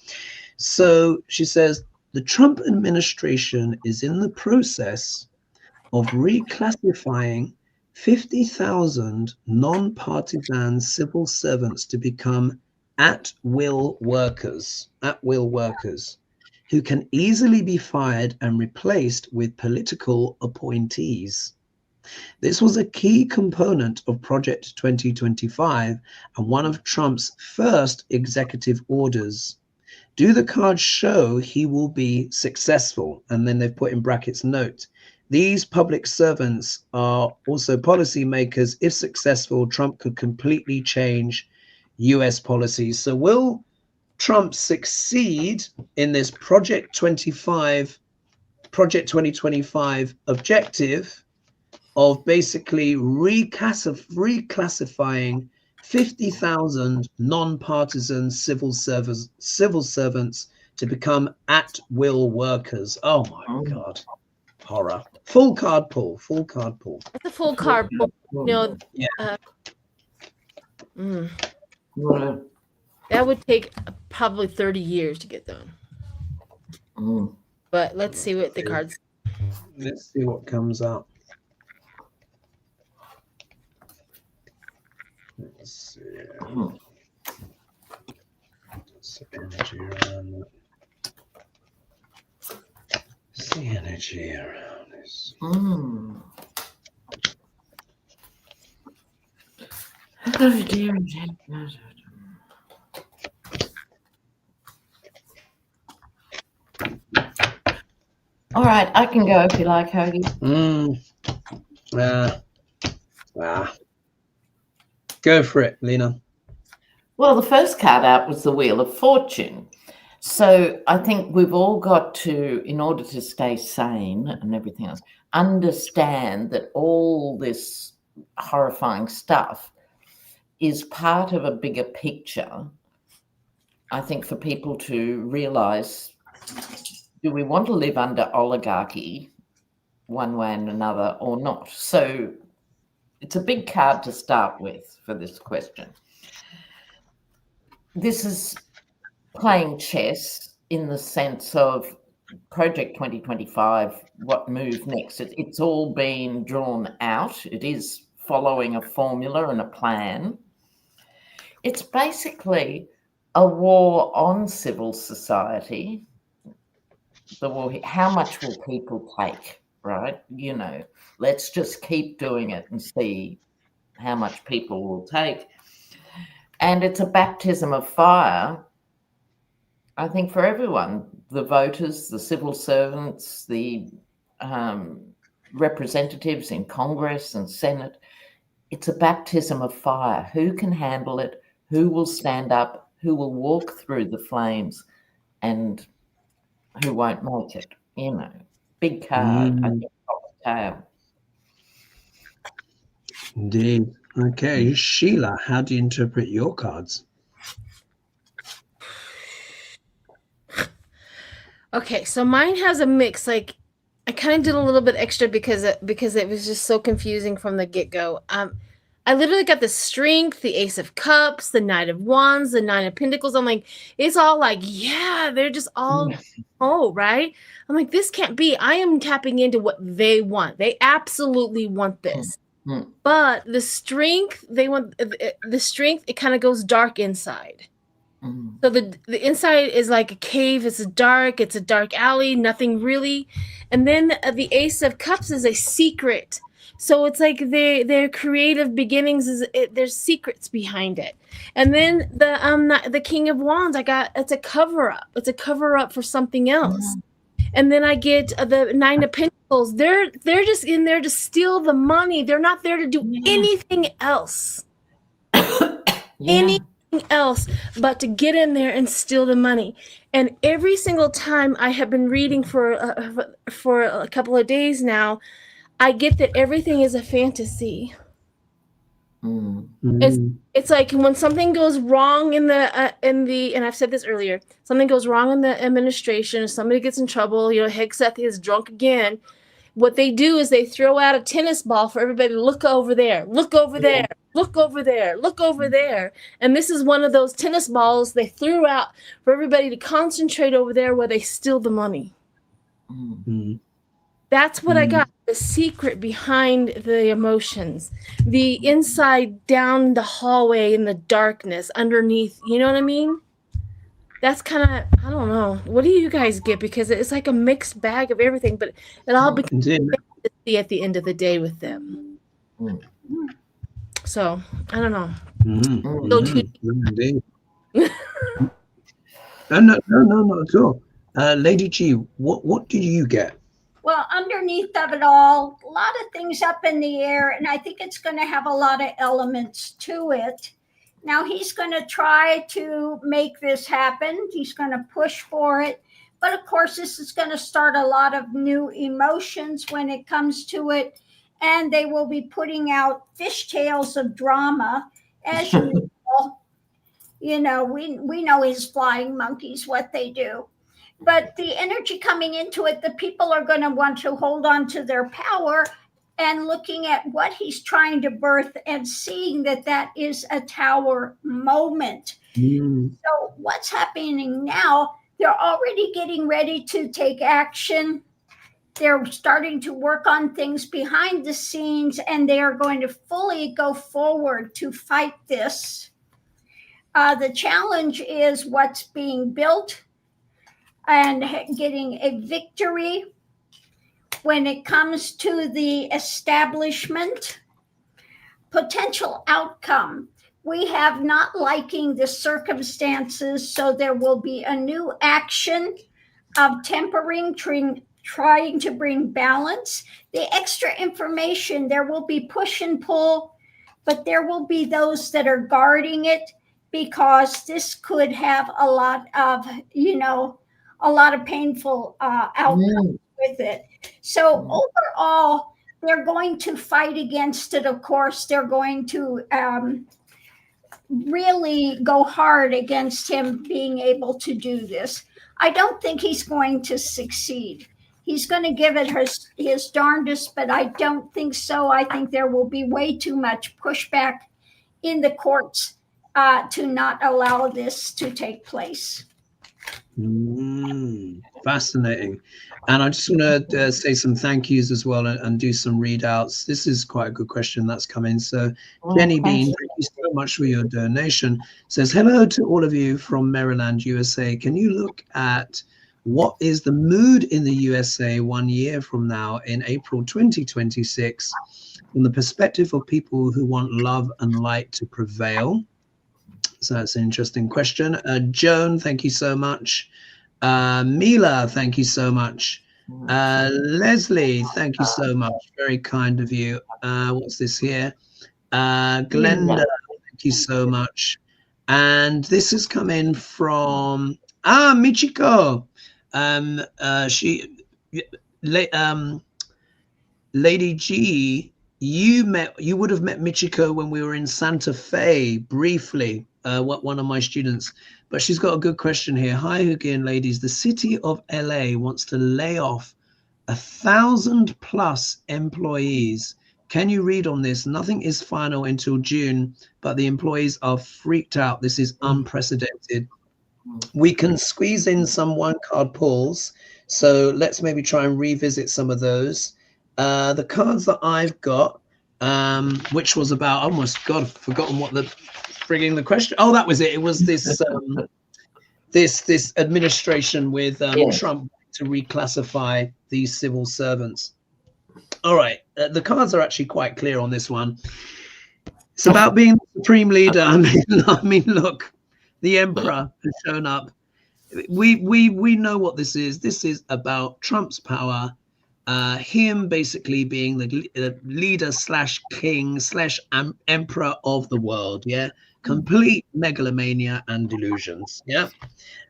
So she says, the Trump administration is in the process of reclassifying 50,000 non-partisan civil servants to become at-will workers who can easily be fired and replaced with political appointees. This was a key component of Project 2025 and one of Trump's first executive orders. Do the cards show he will be successful? And then they've put in brackets, note, these public servants are also policymakers. If successful, Trump could completely change US policies. So will Trump succeed in this Project 2025 objective of basically reclassifying 50,000 non-partisan civil servants to become at-will workers? Oh my God, horror! Full card pull. It's a full card pull. You know, That would take probably 30 years to get done. But let's see what the cards. Let's see what comes up. Let's see. Some energy around that. What's the energy around this? Oh dear. All right, I can go if you like, Hoagie. Go for it, Lena. Well, the first card out was the Wheel of Fortune. So I think we've all got to, in order to stay sane and everything else, understand that all this horrifying stuff is part of a bigger picture. I think for people to realize, do we want to live under oligarchy one way and another or not? So it's a big card to start with for this question. This is playing chess in the sense of Project 2025, what move next? It's all been drawn out. It is following a formula and a plan. It's basically a war on civil society. The war, how much will people take, right? You know, let's just keep doing it and see how much people will take. And it's a baptism of fire, I think, for everyone, the voters, the civil servants, the representatives in Congress and Senate. It's a baptism of fire. Who can handle it? Who will stand up? Who will walk through the flames? And who won't make it? You know, big card, I think, top of the tail. Indeed. Okay, Sheila, how do you interpret your cards? Okay, so mine has a mix. Like, I kind of did a little bit extra because it was just so confusing from the get-go. I literally got the Strength, the Ace of Cups, the Knight of Wands, the Nine of Pentacles. I'm like, it's all like, yeah, they're just all, right? I'm like, this can't be. I am tapping into what they want. They absolutely want this. But the Strength, the Strength, it kind of goes dark inside. So the inside is like a cave. It's a dark alley, nothing really. And then the Ace of Cups is a secret. So it's like their creative beginnings there's secrets behind it. And then the King of Wands, it's a cover up. It's a cover up for something else. And then I get the Nine of Pentacles. They're just in there to steal the money. They're not there to do anything else. Anything else but to get in there and steal the money. And every single time I have been reading for a couple of days now, I get that everything is a fantasy. It's like when something goes wrong in the and I've said this earlier, something goes wrong in the administration, somebody gets in trouble, Hegseth is drunk again. What they do is they throw out a tennis ball for everybody to look over there, look over there, look over there, look over there. And this is one of those tennis balls they threw out for everybody to concentrate over there where they steal the money. That's what I got. The secret behind the emotions, the inside down the hallway in the darkness underneath. You know what I mean? That's kind of, I don't know. What do you guys get? Because it's like a mixed bag of everything, but it all becomes fantasy at the end of the day with them. So, I don't know. Indeed. No, not at all. Lady G, what did you get? Well, underneath of it all, a lot of things up in the air, and I think it's going to have a lot of elements to it. Now, he's going to try to make this happen. He's going to push for it. But, of course, this is going to start a lot of new emotions when it comes to it. And they will be putting out fishtails of drama, as usual. We know his flying monkeys, what they do. But the energy coming into it, the people are going to want to hold on to their power and looking at what he's trying to birth and seeing that that is a Tower moment. So what's happening now, they're already getting ready to take action. They're starting to work on things behind the scenes, and they are going to fully go forward to fight this. The challenge is what's being built and getting a victory. When it comes to the establishment, potential outcome, we have not liking the circumstances, so there will be a new action of tempering, trying to bring balance. The extra information, there will be push and pull, but there will be those that are guarding it, because this could have a lot of, painful outcomes with it. So overall, they're going to fight against it. Of course, they're going to really go hard against him being able to do this. I don't think he's going to succeed. He's going to give it his darndest, but I don't think so. I think there will be way too much pushback in the courts to not allow this to take place. Fascinating. And I just want to say some thank yous as well and do some readouts. This is quite a good question that's come in. So Jenny Bean, thank you so much for your donation. Says, hello to all of you from Maryland, USA. Can you look at what is the mood in the USA 1 year from now in April 2026 from the perspective of people who want love and light to prevail? So that's an interesting question. Joan, thank you so much. Mila, thank you so much. Leslie, thank you so much. Very kind of you. What's this here? Glenda, thank you so much. And this is coming from Michiko. Lady G, you would have met Michiko when we were in Santa Fe briefly. One of my students, but she's got a good question here. Hi, Hugian ladies. The city of LA wants to lay off 1,000+ employees. Can you read on this? Nothing is final until June, but the employees are freaked out. This is unprecedented. We can squeeze in some one card pulls, so let's maybe try and revisit some of those. The cards that I've got, which was about, forgotten what the frigging the question. Oh, that was it. It was this this administration with Trump to reclassify these civil servants. All right, the cards are actually quite clear on this one. It's about being the supreme leader. I mean, look, the emperor has shown up. We know what this is. This is about Trump's power. Him basically being the leader / king / emperor of the world. Yeah, complete megalomania and delusions. Yeah,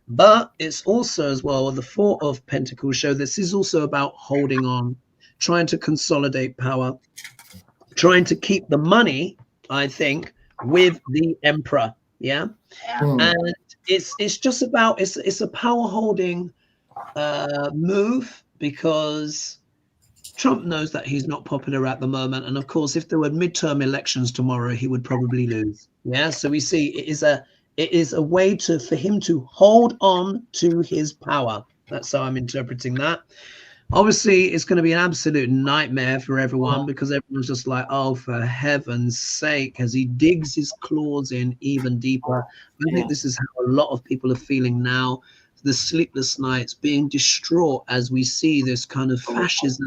but it's also as well the Four of Pentacles show this is also about holding on, trying to consolidate power, trying to keep the money, I think, with the emperor. Yeah, and it's just about it's a power holding move, because Trump knows that he's not popular at the moment, and of course, if there were midterm elections tomorrow, he would probably lose. Yeah, so we see it is a way for him to hold on to his power. That's how I'm interpreting that. Obviously, it's going to be an absolute nightmare for everyone, because everyone's just like, oh, for heaven's sake, as he digs his claws in even deeper. I think this is how a lot of people are feeling now. The sleepless nights, being distraught as we see this kind of fascistic,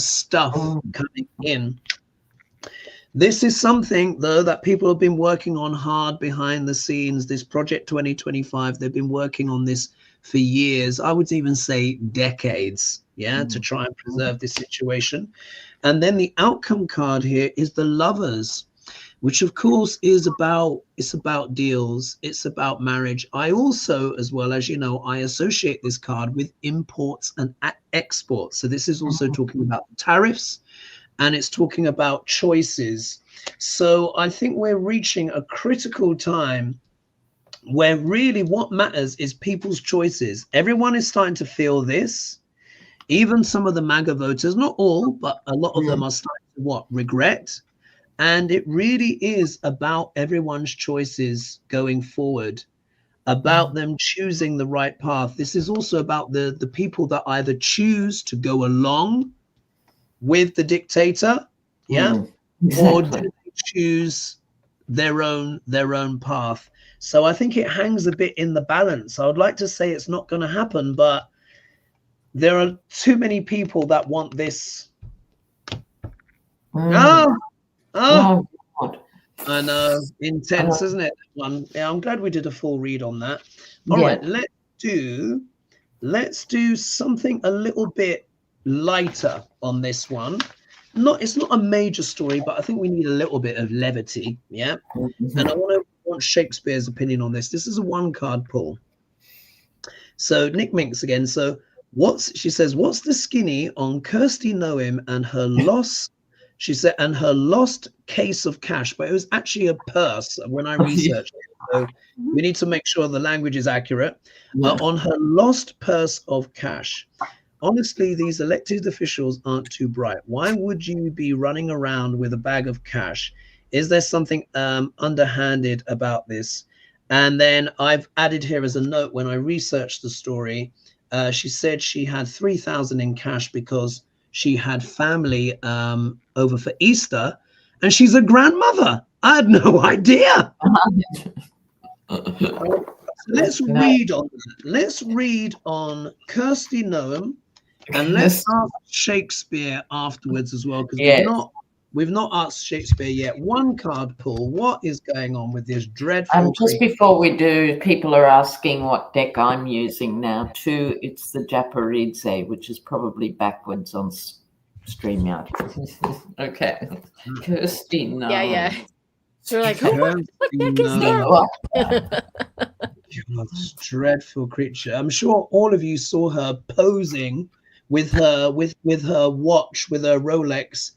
stuff coming in. This is something, though, that people have been working on hard behind the scenes. This Project 2025, they've been working on this for years. I would even say decades, to try and preserve this situation. And then the outcome card here is the Lovers, which of course is about deals, it's about marriage. I also, as well as I associate this card with imports and exports. So this is also talking about tariffs, and it's talking about choices. So I think we're reaching a critical time where really what matters is people's choices. Everyone is starting to feel this. Even some of the MAGA voters, not all, but a lot of them are starting to regret. And it really is about everyone's choices going forward, about them choosing the right path. This is also about the people that either choose to go along with the dictator, or do they choose their own path. So I think it hangs a bit in the balance. I would like to say it's not going to happen, but there are too many people that want this. God. I know, intense, isn't it? Yeah, I'm glad we did a full read on that. All right, let's do something a little bit lighter on this one. It's not a major story, but I think we need a little bit of levity. Yeah. And I want Shakespeare's opinion on this. This is a 1-card pull. So Nick Minks again. So she says, what's the skinny on Kristi Noem and her loss? She said, and her lost case of cash, but it was actually a purse when I researched it. So we need to make sure the language is accurate. On her lost purse of cash. Honestly, these elected officials aren't too bright. Why would you be running around with a bag of cash? Is there something underhanded about this? And then I've added here as a note, when I researched the story, she said she had 3,000 in cash because she had family over for Easter, and she's a grandmother. I had no idea. Let's read on that. Let's read on Kristi Noem, and let's ask Shakespeare afterwards as well, because we've not asked Shakespeare yet. 1-card pull. What is going on with this dreadful? Just before we do, people are asking what deck I'm using now too. It's the Japaridze, which is probably backwards on StreamYard. Okay, Kristi Noem. Yeah. So like, what deck is that? This dreadful creature. I'm sure all of you saw her posing with her watch, with her Rolex,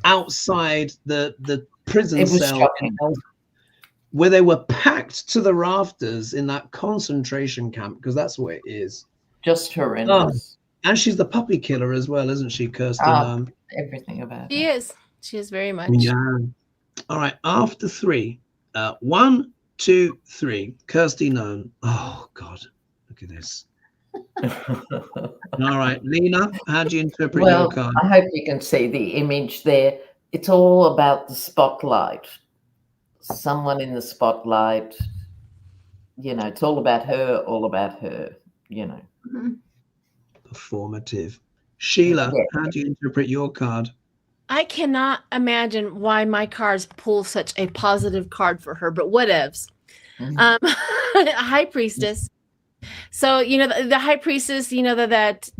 outside the prison cell, where they were packed to the rafters in that concentration camp, because that's what it is. Just horrendous. And she's the puppy killer as well, isn't she, Kristi? Everything about she is. She is very much. Yeah. All right. After 3, 1, 2, 3. Kristi Noem. Oh God, look at this. All right, Lena, how do you interpret your card? I hope you can see the image there. It's all about the spotlight. Someone in the spotlight. It's all about her, Performative. Sheila, how do you interpret your card? I cannot imagine why my cards pull such a positive card for her, but whatevs. High Priestess. So, the High Priestess, that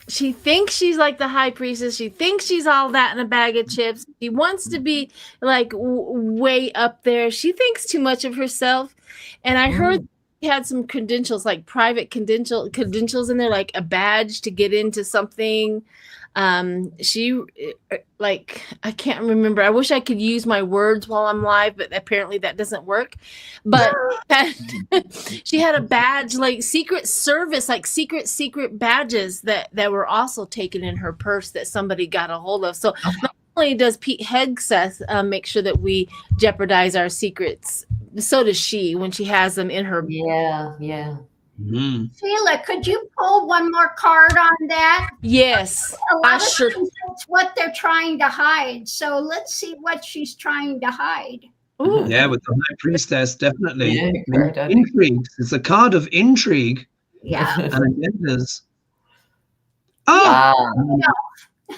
she thinks she's like the High Priestess. She thinks she's all that in a bag of chips. She wants to be like way up there. She thinks too much of herself. And I heard she had some credentials, like private credentials in there, like a badge to get into something. She I can't remember. I wish I could use my words while I'm live, but apparently that doesn't work. But she had a badge, like Secret Service, like secret badges that were also taken in her purse that somebody got a hold of. So not only does Pete Hegseth make sure that we jeopardize our secrets, so does she when she has them in her. Yeah. Sheila, could you pull one more card on that? Yes, a lot of times that's what they're trying to hide. So let's see what she's trying to hide. Ooh. Yeah, with the High Priestess, definitely. Intrigue. It's a card of intrigue. Yeah. And agendas.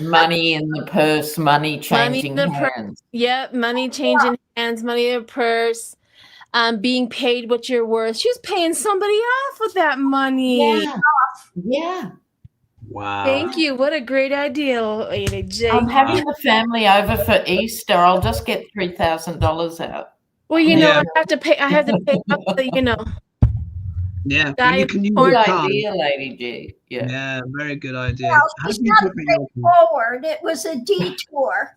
Money in the purse, money changing hands. Yep, money changing hands, money in the purse. Being paid what you're worth. She was paying somebody off with that money. Yeah. Wow. Thank you. What a great idea, Lady J. I'm having the family over for Easter. I'll just get $3,000 out. Well, I have to pay off the, Yeah, you can use good your card. idea, Lady G. Yeah, very good idea. Well, it's not straightforward. It was a detour.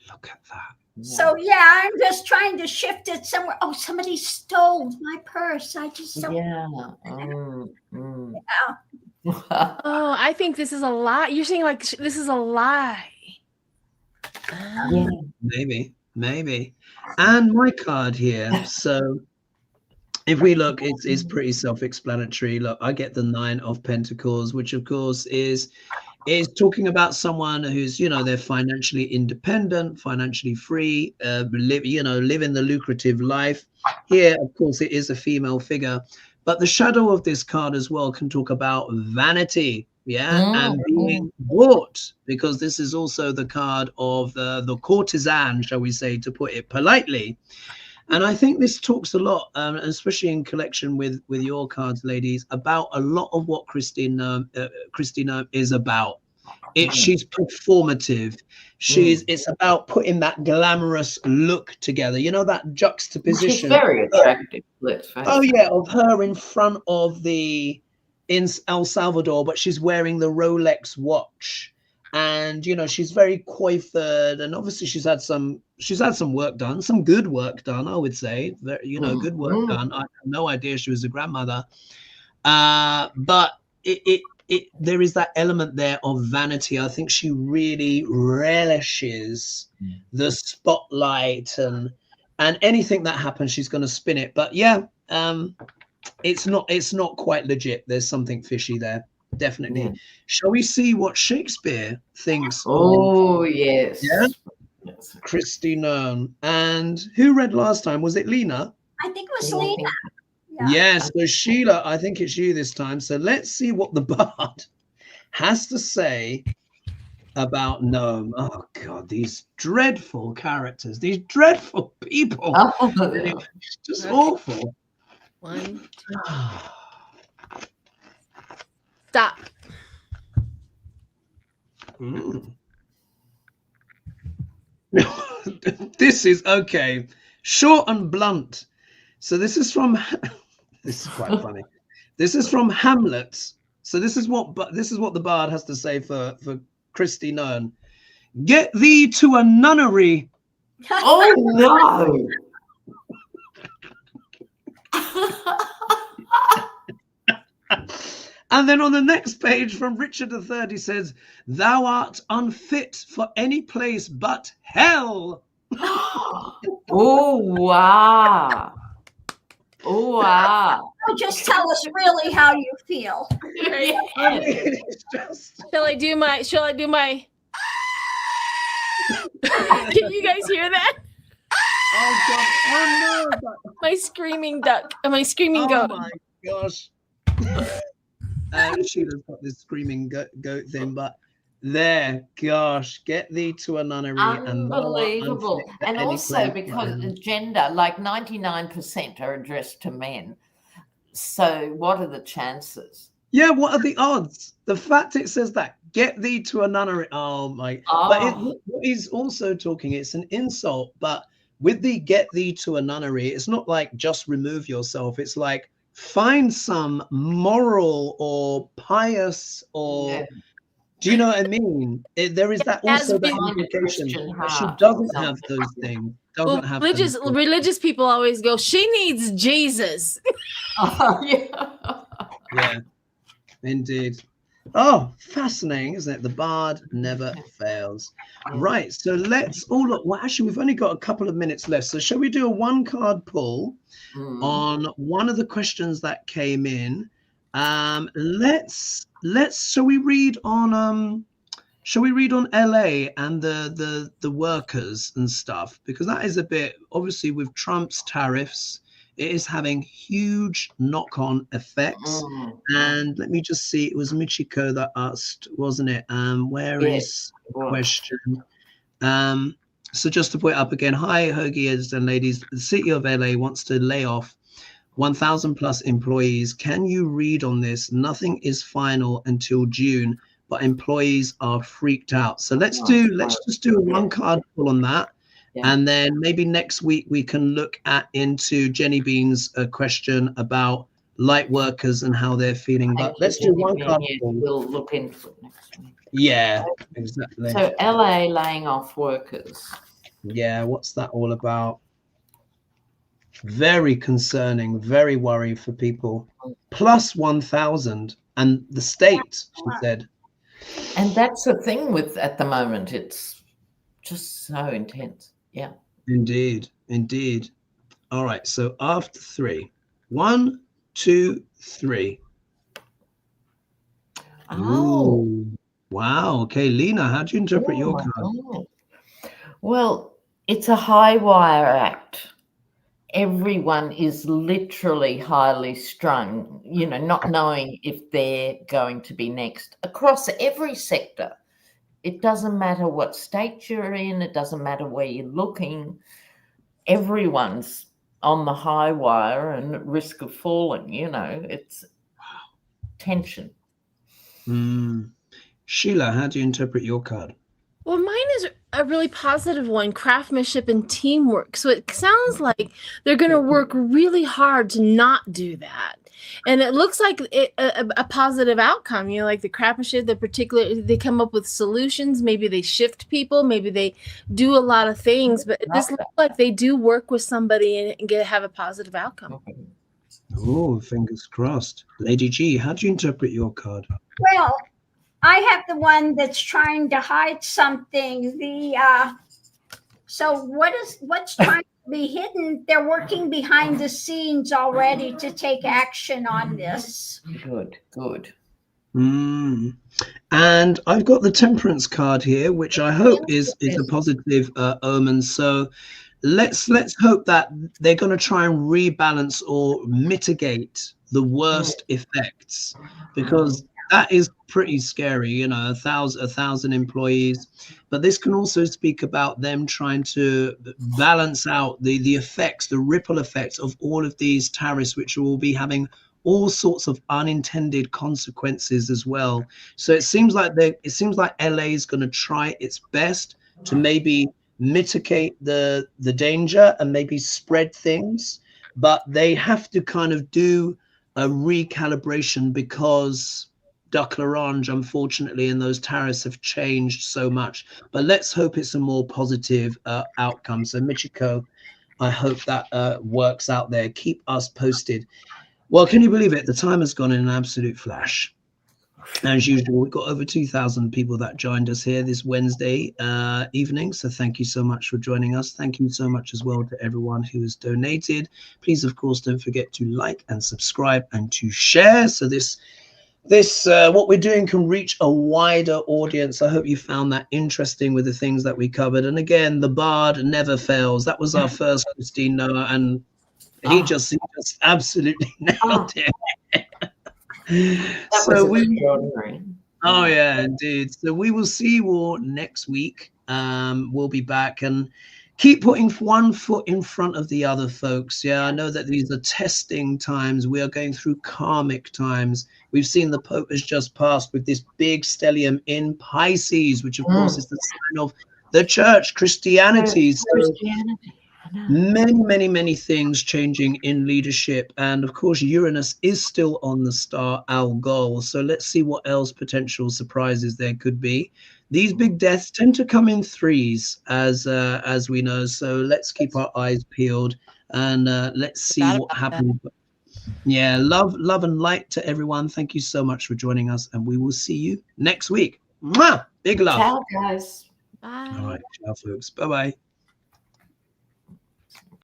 Look at that. So I'm just trying to shift it somewhere. Oh, somebody stole my purse. I just don't. Yeah. Oh, I think this is a lie. You're saying like this is a lie. Yeah. Maybe. And my card here. So if we look, it's pretty self-explanatory. Look, I get the 9 of Pentacles, which of course is talking about someone who's, you know, they're financially independent, financially free, living the lucrative life. Here, of course, it is a female figure, but the shadow of this card as well can talk about vanity, and being bought, because this is also the card of the courtesan, shall we say, to put it politely. And I think this talks a lot, especially in connection with your cards, ladies, about a lot of what Kristi Noem is about. She's performative. It's about putting that glamorous look together. You know, that juxtaposition. She's very attractive. Oh yeah, of her in front of in El Salvador, but she's wearing the Rolex watch. And you know, she's very coiffed, and obviously she's had some work done, some good work done, I would say. You know, good work done. I have no idea she was a grandmother, but there is that element there of vanity. I think she really relishes the spotlight, and anything that happens, she's going to spin it. But yeah, it's not quite legit. There's something fishy there. Definitely. Shall we see what Shakespeare thinks? Oh, yes. Yeah. Kristi Noem. And who read last time? Was it Lena? I think it was Lena. Yeah. Yes. So Sheila, I think it's you this time. So let's see what the bard has to say about Noem. Oh God, these dreadful characters, these dreadful people. It's just awful. 1, 2. Stop. This is okay. Short and blunt. So this is from this is quite funny. This is from Hamlet. So this is what the bard has to say for Kristi Noem. Get thee to a nunnery. Oh no. And then on the next page from Richard III, he says, thou art unfit for any place but hell. Oh, wow. Oh, wow. So just tell us really how you feel. I mean, it's just... Shall I do my Can you guys hear that? Oh God. Oh no. My screaming duck. My screaming goat. Oh my gosh. Sheila's got this screaming goat thing, but gosh, get thee to a nunnery. Unbelievable. And also because the gender, like 99% are addressed to men. So what are the chances? Yeah, what are the odds? The fact it says that, get thee to a nunnery. Oh my. But what he's also talking, it's an insult, but with the get thee to a nunnery, it's not like just remove yourself. It's like find some moral or pious or do you know what I mean? There is that also that implication that she doesn't have those things. Religious people always go, she needs Jesus. Yeah, indeed. Oh, fascinating, isn't it? The bard never fails. Right, so let's look. Well, actually, we've only got a couple of minutes left. So shall we do a one-card pull on one of the questions that came in? Shall we read on LA and the workers and stuff, because that is a bit, obviously with Trump's tariffs, it is having huge knock-on effects. And let me just see, it was Michiko that asked, wasn't it? Where is the question? So just to put it up again, hi HoGaLeSh and ladies, the city of LA wants to lay off 1,000 plus employees. Can you read on this? Nothing is final until June, but employees are freaked out. So let's just do a one card pull on that. And then maybe next week we can look into Jenny Bean's question about light workers and how they're feeling. But let's do one card pull. We'll look into it next week. Yeah, exactly. So LA laying off workers. Yeah, what's that all about? Very concerning, very worried for people. Plus 1,000. and the state, she said. And that's the thing with at the moment. It's just so intense. Yeah. Indeed. Indeed. All right. So after 3. 1, 2, 3. Oh. Ooh. Wow. Okay, Lena, how do you interpret your card? God. Well, it's a high wire act. Everyone is literally highly strung, you know, not knowing if they're going to be next across every sector. It doesn't matter what state you're in. It doesn't matter where you're looking. Everyone's on the high wire and at risk of falling, you know, it's tension. Sheila, how do you interpret your card? Well, mine is a really positive one, craftsmanship and teamwork. So it sounds like they're going to work really hard to not do that. And it looks like a positive outcome, you know, like the craftsmanship, they come up with solutions. Maybe they shift people. Maybe they do a lot of things. But this looks like they do work with somebody and have a positive outcome. Oh, fingers crossed. Lady G, how do you interpret your card? Well, I have the one that's trying to hide something. So what's trying to be hidden? They're working behind the scenes already to take action on this. Good. And I've got the Temperance card here, which I hope is a positive omen. So let's hope that they're going to try and rebalance or mitigate the worst effects, because that is pretty scary, you know, 1,000 employees. But this can also speak about them trying to balance out the effects, the ripple effects of all of these tariffs, which will be having all sorts of unintended consequences as well. So it seems like LA is going to try its best to maybe mitigate the danger and maybe spread things, but they have to kind of do a recalibration because Duck L'Orange, unfortunately, and those tariffs have changed so much. But let's hope it's a more positive outcome. So Michiko, I hope that works out there. Keep us posted. Well, can you believe it? The time has gone in an absolute flash. As usual, we've got over 2,000 people that joined us here this Wednesday evening. So thank you so much for joining us. Thank you so much as well to everyone who has donated. Please, of course, don't forget to like and subscribe and to share. So this what we're doing can reach a wider audience. I hope you found that interesting with the things that we covered. And again, the bard never fails. That was our first Kristi Noem, and he just absolutely nailed it. Oh yeah, indeed. So we will see you all next week. We'll be back, and keep putting one foot in front of the other, folks. Yeah, I know that these are testing times. We are going through karmic times. We've seen the Pope has just passed with this big stellium in Pisces, which of course is the sign of the church, Christianity. So many things changing in leadership, and of course Uranus is still on the star Algol. So let's see what else potential surprises there could be. These big deaths tend to come in threes, as we know. So let's keep our eyes peeled, and let's see what happens. Yeah, love and light to everyone. Thank you so much for joining us, and we will see you next week. Mwah! Big love. Ciao, guys. Bye. All right, ciao, folks. Bye-bye.